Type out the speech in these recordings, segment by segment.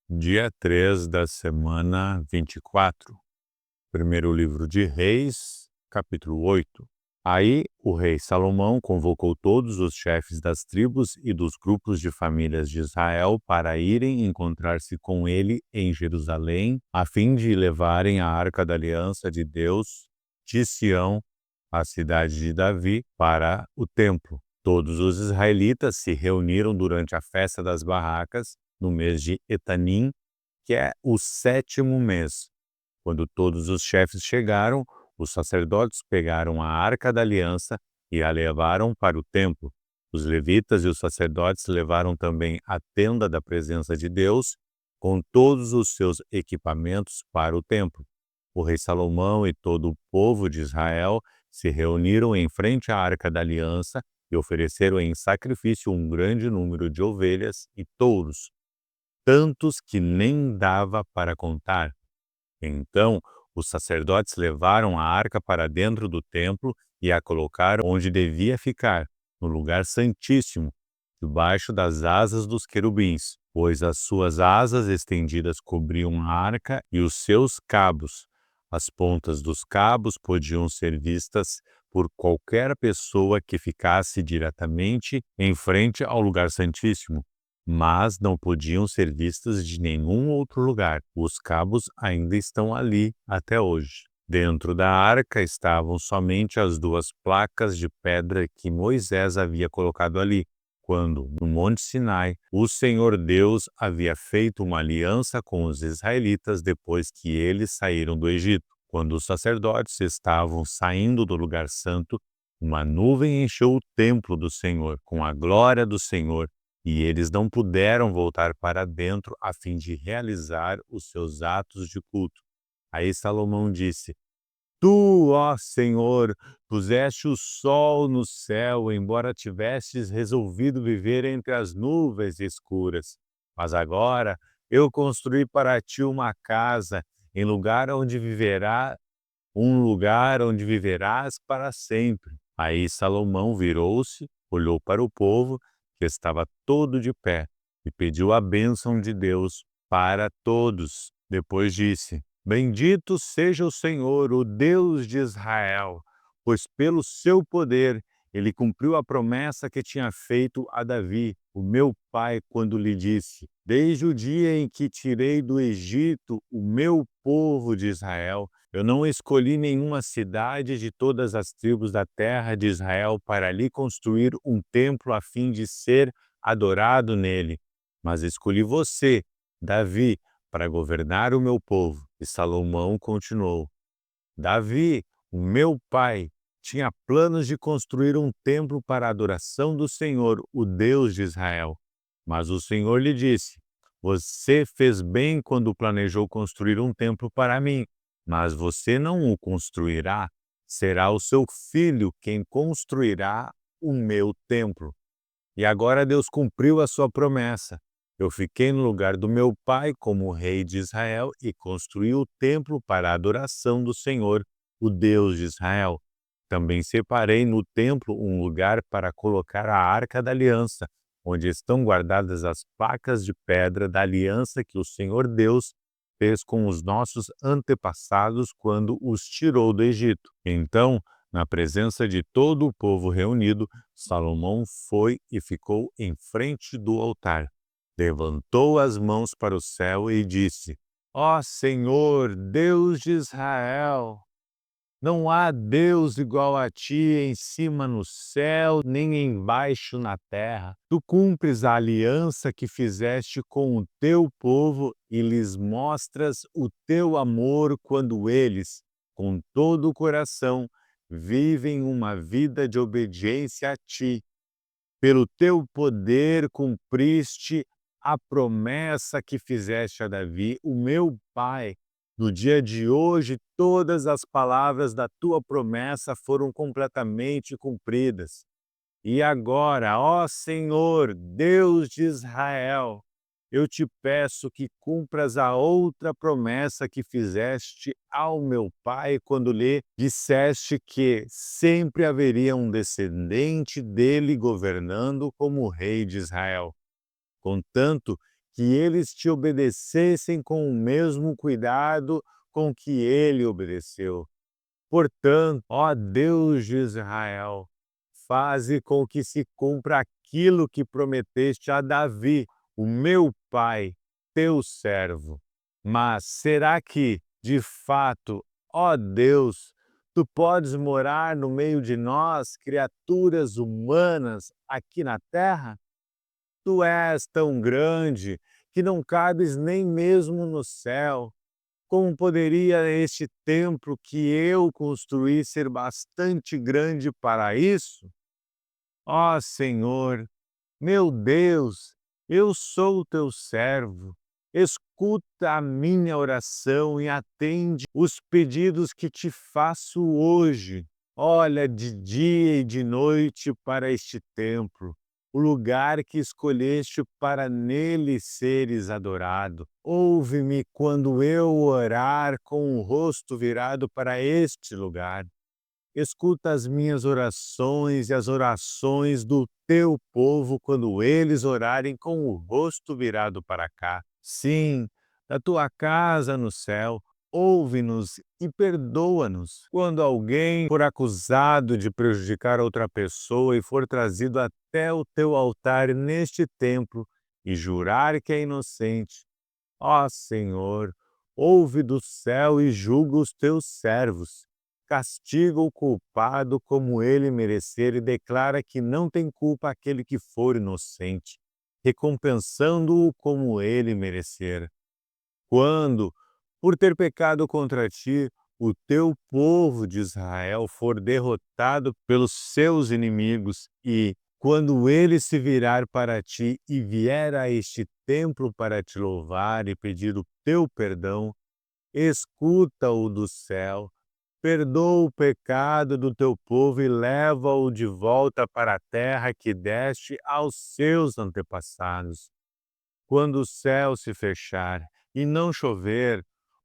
Dia 3 da semana 24. Primeiro livro de Reis, capítulo 8. Aí o rei Salomão convocou todos os chefes das tribos e dos grupos de famílias de Israel para irem encontrar-se com ele em Jerusalém, a fim de levarem a arca da aliança de Deus de Sião, a cidade de Davi, para o templo. Todos os israelitas se reuniram durante a festa das barracas, no mês de Etanim, que é o 7º mês. Quando todos os chefes chegaram, os sacerdotes pegaram a arca da aliança e a levaram para o templo. Os levitas e os sacerdotes levaram também a tenda da presença de Deus, com todos os seus equipamentos, para o templo. O rei Salomão e todo o povo de Israel se reuniram em frente à arca da aliança e ofereceram em sacrifício um grande número de ovelhas e touros, tantos que nem dava para contar. Então, os sacerdotes levaram a arca para dentro do templo e a colocaram onde devia ficar, no lugar santíssimo, debaixo das asas dos querubins, pois as suas asas estendidas cobriam a arca e os seus cabos. As pontas dos cabos podiam ser vistas por qualquer pessoa que ficasse diretamente em frente ao lugar santíssimo, mas não podiam ser vistas de nenhum outro lugar. Os cabos ainda estão ali até hoje. Dentro da arca estavam somente as 2 placas de pedra que Moisés havia colocado ali, quando, no Monte Sinai, o Senhor Deus havia feito uma aliança com os israelitas depois que eles saíram do Egito. Quando os sacerdotes estavam saindo do lugar santo, uma nuvem encheu o templo do Senhor com a glória do Senhor, e eles não puderam voltar para dentro a fim de realizar os seus atos de culto. Aí Salomão disse: Tu, ó Senhor, puseste o sol no céu, embora tivestes resolvido viver entre as nuvens escuras. Mas agora eu construí para ti uma casa, em um lugar onde viverás para sempre. Aí Salomão virou-se, olhou para o povo, que estava todo de pé, e pediu a bênção de Deus para todos. Depois disse: Bendito seja o Senhor, o Deus de Israel, pois pelo seu poder ele cumpriu a promessa que tinha feito a Davi, o meu pai, quando lhe disse: Desde o dia em que tirei do Egito o meu povo de Israel, eu não escolhi nenhuma cidade de todas as tribos da terra de Israel para ali construir um templo a fim de ser adorado nele, mas escolhi você, Davi, para governar o meu povo. E Salomão continuou: Davi, o meu pai, tinha planos de construir um templo para a adoração do Senhor, o Deus de Israel. Mas o Senhor lhe disse: Você fez bem quando planejou construir um templo para mim, mas você não o construirá. Será o seu filho quem construirá o meu templo. E agora Deus cumpriu a sua promessa. Eu fiquei no lugar do meu pai como rei de Israel e construí o templo para a adoração do Senhor, o Deus de Israel. Também separei no templo um lugar para colocar a arca da aliança, onde estão guardadas as placas de pedra da aliança que o Senhor Deus fez com os nossos antepassados quando os tirou do Egito. Então, na presença de todo o povo reunido, Salomão foi e ficou em frente do altar. Levantou as mãos para o céu e disse: Ó Senhor, Deus de Israel, não há Deus igual a ti em cima no céu, nem embaixo na terra. Tu cumpres a aliança que fizeste com o teu povo e lhes mostras o teu amor quando eles, com todo o coração, vivem uma vida de obediência a ti. Pelo teu poder cumpriste a promessa que fizeste a Davi, o meu pai. No dia de hoje, todas as palavras da tua promessa foram completamente cumpridas. E agora, ó Senhor, Deus de Israel, eu te peço que cumpras a outra promessa que fizeste ao meu pai quando lhe disseste que sempre haveria um descendente dele governando como rei de Israel. Contanto que eles te obedecessem com o mesmo cuidado com que ele obedeceu. Portanto, ó Deus de Israel, faze com que se cumpra aquilo que prometeste a Davi, o meu pai, teu servo. Mas será que, de fato, ó Deus, tu podes morar no meio de nós, criaturas humanas, aqui na terra? Tu és tão grande que não cabes nem mesmo no céu. Como poderia este templo que eu construí ser bastante grande para isso? Ó Senhor, meu Deus, eu sou teu servo. Escuta a minha oração e atende os pedidos que te faço hoje. Olha de dia e de noite para este templo, o lugar que escolheste para nele seres adorado. Ouve-me quando eu orar com o rosto virado para este lugar. Escuta as minhas orações e as orações do teu povo quando eles orarem com o rosto virado para cá. Sim, da tua casa no céu, ouve-nos e perdoa-nos. Quando alguém for acusado de prejudicar outra pessoa e for trazido até o teu altar neste templo e jurar que é inocente, ó Senhor, ouve do céu e julga os teus servos. Castiga o culpado como ele merecer e declara que não tem culpa aquele que for inocente, recompensando-o como ele merecer. Quando, por ter pecado contra ti, o teu povo de Israel for derrotado pelos seus inimigos e, quando ele se virar para ti e vier a este templo para te louvar e pedir o teu perdão, escuta-o do céu, perdoa o pecado do teu povo e leva-o de volta para a terra que deste aos seus antepassados. Quando o céu se fechar e não chover,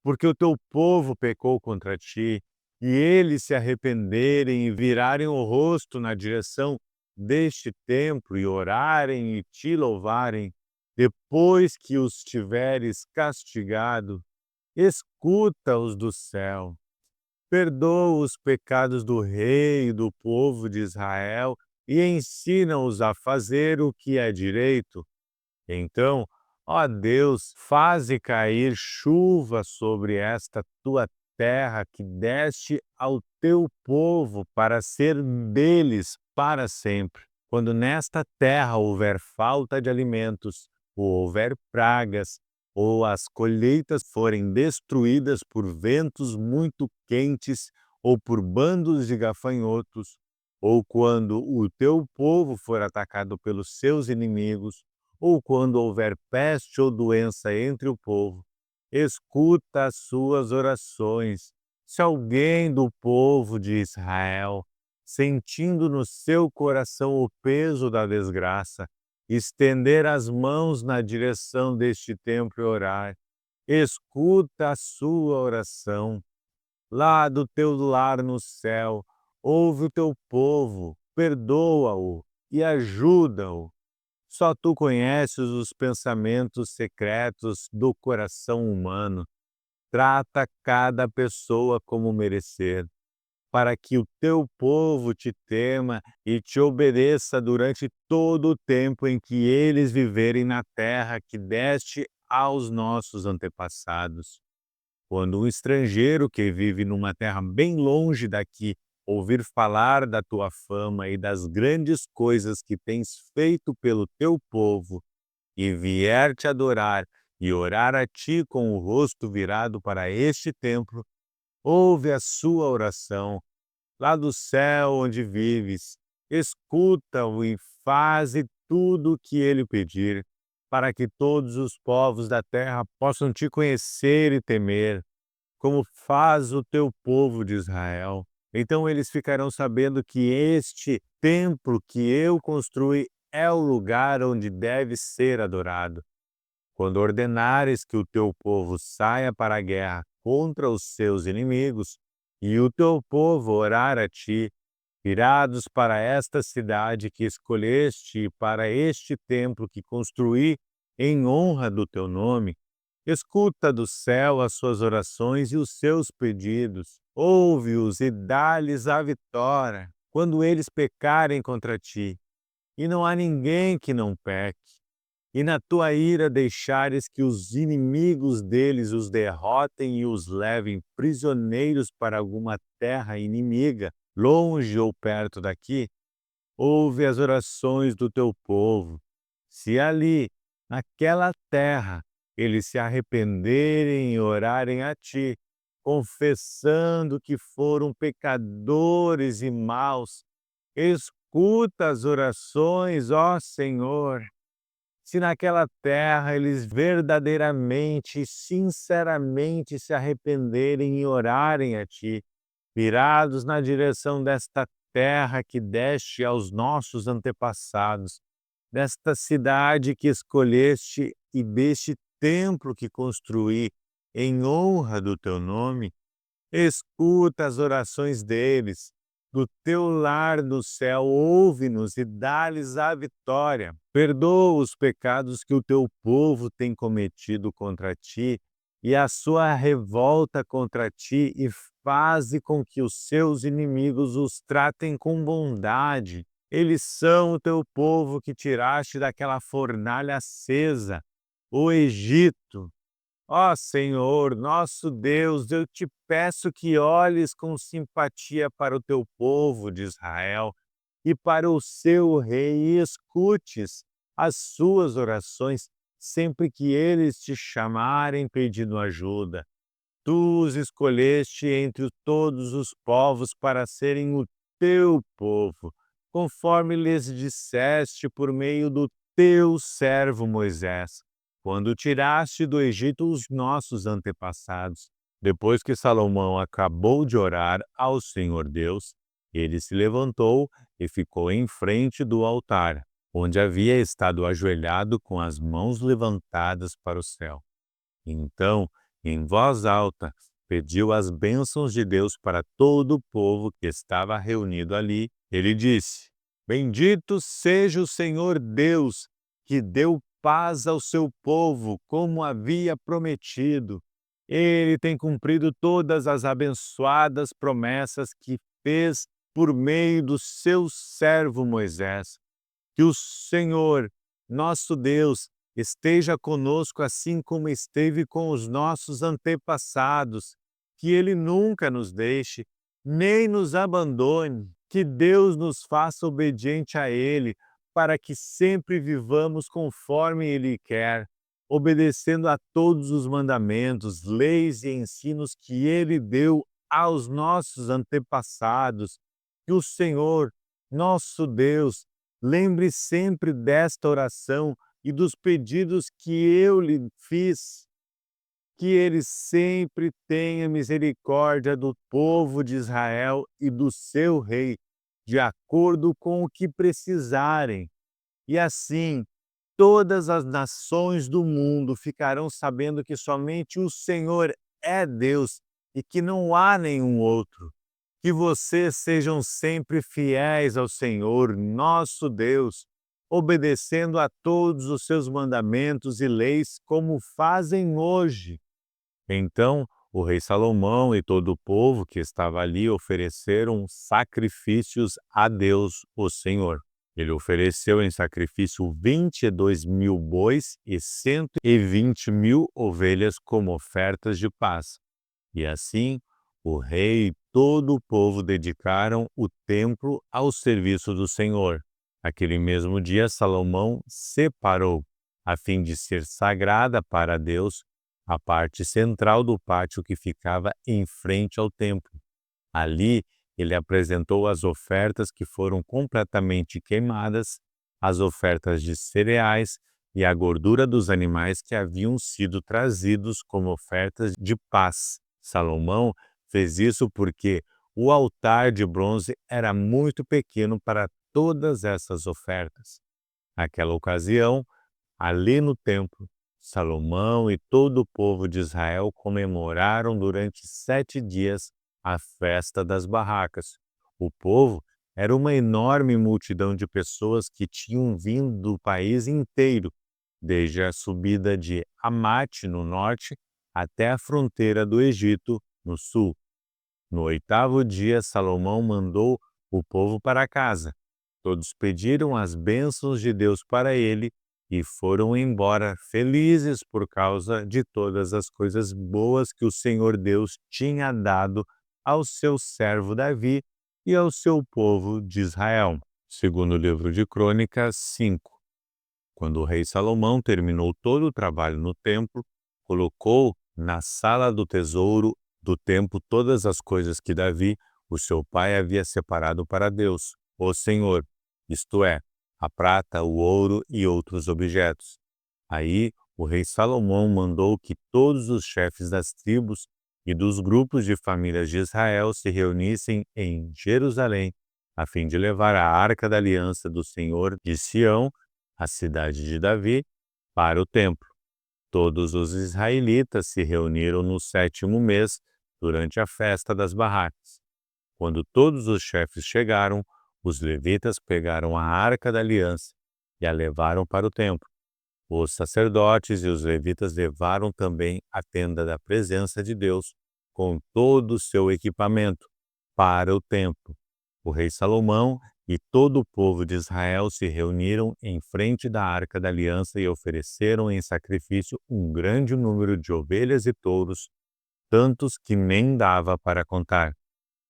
porque o teu povo pecou contra ti, e eles se arrependerem e virarem o rosto na direção deste templo e orarem e te louvarem, depois que os tiveres castigado, escuta-os do céu. Perdoa os pecados do rei e do povo de Israel e ensina-os a fazer o que é direito. Então, ó Deus, faze cair chuva sobre esta tua terra que deste ao teu povo para ser deles para sempre. Quando nesta terra houver falta de alimentos, ou houver pragas, ou as colheitas forem destruídas por ventos muito quentes ou por bandos de gafanhotos, ou quando o teu povo for atacado pelos seus inimigos, ou quando houver peste ou doença entre o povo, escuta as suas orações. Se alguém do povo de Israel, sentindo no seu coração o peso da desgraça, estender as mãos na direção deste templo e orar, escuta a sua oração. Lá do teu lar no céu, ouve o teu povo, perdoa-o e ajuda-o. Só tu conheces os pensamentos secretos do coração humano. Trata cada pessoa como merecer, para que o teu povo te tema e te obedeça durante todo o tempo em que eles viverem na terra que deste aos nossos antepassados. Quando um estrangeiro que vive numa terra bem longe daqui ouvir falar da tua fama e das grandes coisas que tens feito pelo teu povo, e vier te adorar e orar a ti com o rosto virado para este templo, ouve a sua oração lá do céu onde vives, escuta-o e faze tudo o que ele pedir, para que todos os povos da terra possam te conhecer e temer, como faz o teu povo de Israel. Então eles ficarão sabendo que este templo que eu construí é o lugar onde deve ser adorado. Quando ordenares que o teu povo saia para a guerra contra os seus inimigos, e o teu povo orar a ti, virados para esta cidade que escolheste e para este templo que construí em honra do teu nome. Escuta do céu as suas orações e os seus pedidos. Ouve-os e dá-lhes a vitória quando eles pecarem contra ti. E não há ninguém que não peque. E na tua ira deixares que os inimigos deles os derrotem e os levem prisioneiros para alguma terra inimiga, longe ou perto daqui, ouve as orações do teu povo. Se ali, naquela terra, eles se arrependerem e orarem a ti, confessando que foram pecadores e maus, escuta as orações, ó Senhor. Se naquela terra eles verdadeiramente e sinceramente se arrependerem e orarem a ti, virados na direção desta terra que deste aos nossos antepassados, desta cidade que escolheste e deste templo que construí em honra do teu nome, escuta as orações deles. Do teu lar no céu, ouve-nos e dá-lhes a vitória. Perdoa os pecados que o teu povo tem cometido contra ti e a sua revolta contra ti, e faze com que os seus inimigos os tratem com bondade. Eles são o teu povo que tiraste daquela fornalha acesa, o Egito. Ó Senhor, nosso Deus, eu te peço que olhes com simpatia para o teu povo de Israel e para o seu rei, e escutes as suas orações sempre que eles te chamarem pedindo ajuda. Tu os escolheste entre todos os povos para serem o teu povo, conforme lhes disseste por meio do teu servo Moisés, quando tiraste do Egito os nossos antepassados. Depois que Salomão acabou de orar ao Senhor Deus, ele se levantou e ficou em frente do altar, onde havia estado ajoelhado com as mãos levantadas para o céu. Então, em voz alta, pediu as bênçãos de Deus para todo o povo que estava reunido ali. Ele disse: Bendito seja o Senhor Deus, que deu paz ao seu povo, como havia prometido. Ele tem cumprido todas as abençoadas promessas que fez por meio do seu servo Moisés. Que o Senhor, nosso Deus, esteja conosco assim como esteve com os nossos antepassados, que Ele nunca nos deixe, nem nos abandone, que Deus nos faça obediente a Ele, para que sempre vivamos conforme Ele quer, obedecendo a todos os mandamentos, leis e ensinos que Ele deu aos nossos antepassados. Que o Senhor, nosso Deus, lembre sempre desta oração e dos pedidos que eu lhe fiz, que ele sempre tenha misericórdia do povo de Israel e do seu rei, de acordo com o que precisarem. E assim, todas as nações do mundo ficarão sabendo que somente o Senhor é Deus e que não há nenhum outro. Que vocês sejam sempre fiéis ao Senhor, nosso Deus, obedecendo a todos os seus mandamentos e leis, como fazem hoje. Então, o rei Salomão e todo o povo que estava ali ofereceram sacrifícios a Deus, o Senhor. Ele ofereceu em sacrifício 22.000 bois e 120.000 ovelhas como ofertas de paz. E assim, o rei e todo o povo dedicaram o templo ao serviço do Senhor. Aquele mesmo dia, Salomão separou, a fim de ser sagrada para Deus, a parte central do pátio que ficava em frente ao templo. Ali, ele apresentou as ofertas que foram completamente queimadas, as ofertas de cereais e a gordura dos animais que haviam sido trazidos como ofertas de paz. Salomão fez isso porque o altar de bronze era muito pequeno para todas essas ofertas. Naquela ocasião, ali no templo, Salomão e todo o povo de Israel comemoraram durante 7 dias a festa das barracas. O povo era uma enorme multidão de pessoas que tinham vindo do país inteiro, desde a subida de Amate, no norte, até a fronteira do Egito, no sul. No 8º dia, Salomão mandou o povo para casa. Todos pediram as bênçãos de Deus para ele e foram embora felizes por causa de todas as coisas boas que o Senhor Deus tinha dado ao seu servo Davi e ao seu povo de Israel. Segundo o livro de Crônicas 5. Quando o rei Salomão terminou todo o trabalho no templo, colocou na sala do tesouro do templo todas as coisas que Davi, o seu pai, havia separado para Deus, o Senhor, isto é, a prata, o ouro e outros objetos. Aí o rei Salomão mandou que todos os chefes das tribos e dos grupos de famílias de Israel se reunissem em Jerusalém, a fim de levar a arca da aliança do Senhor de Sião, a cidade de Davi, para o templo. Todos os israelitas se reuniram no 7º mês, durante a festa das barracas. Quando todos os chefes chegaram, os levitas pegaram a arca da aliança e a levaram para o templo. Os sacerdotes e os levitas levaram também a tenda da presença de Deus, com todo o seu equipamento, para o templo. O rei Salomão e todo o povo de Israel se reuniram em frente da arca da aliança e ofereceram em sacrifício um grande número de ovelhas e touros, tantos que nem dava para contar.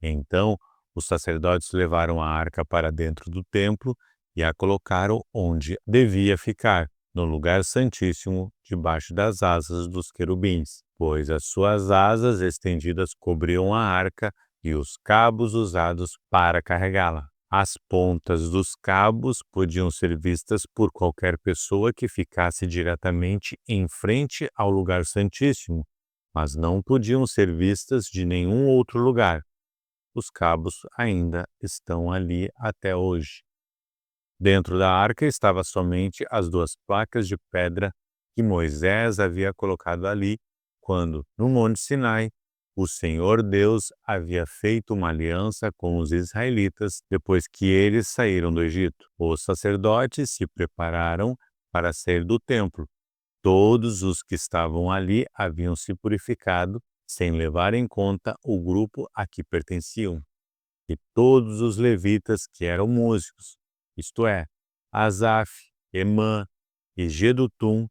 Então, os sacerdotes levaram a arca para dentro do templo e a colocaram onde devia ficar, no lugar santíssimo, debaixo das asas dos querubins, pois as suas asas estendidas cobriam a arca e os cabos usados para carregá-la. As pontas dos cabos podiam ser vistas por qualquer pessoa que ficasse diretamente em frente ao lugar santíssimo, mas não podiam ser vistas de nenhum outro lugar. Os cabos ainda estão ali até hoje. Dentro da arca estava somente as 2 placas de pedra que Moisés havia colocado ali quando, no Monte Sinai, o Senhor Deus havia feito uma aliança com os israelitas depois que eles saíram do Egito. Os sacerdotes se prepararam para sair do templo. Todos os que estavam ali haviam se purificado, sem levar em conta o grupo a que pertenciam. E todos os levitas que eram músicos, isto é, Asaf, Emã e Jedutum,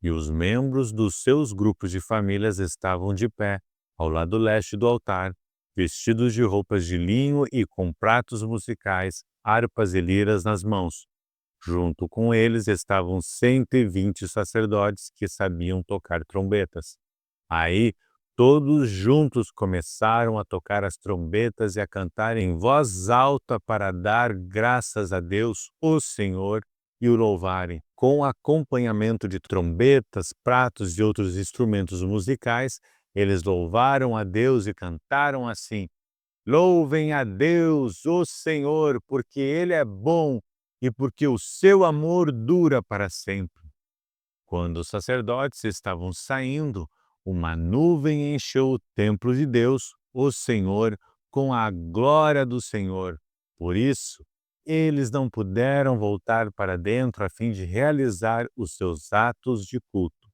e os membros dos seus grupos de famílias estavam de pé, ao lado leste do altar, vestidos de roupas de linho e com pratos musicais, harpas e liras nas mãos. Junto com eles estavam 120 sacerdotes que sabiam tocar trombetas. Aí, todos juntos começaram a tocar as trombetas e a cantar em voz alta para dar graças a Deus, o Senhor, e o louvarem. Com acompanhamento de trombetas, pratos e outros instrumentos musicais, eles louvaram a Deus e cantaram assim: Louvem a Deus, o Senhor, porque Ele é bom e porque o seu amor dura para sempre. Quando os sacerdotes estavam saindo, uma nuvem encheu o templo de Deus, o Senhor, com a glória do Senhor. Por isso, eles não puderam voltar para dentro a fim de realizar os seus atos de culto.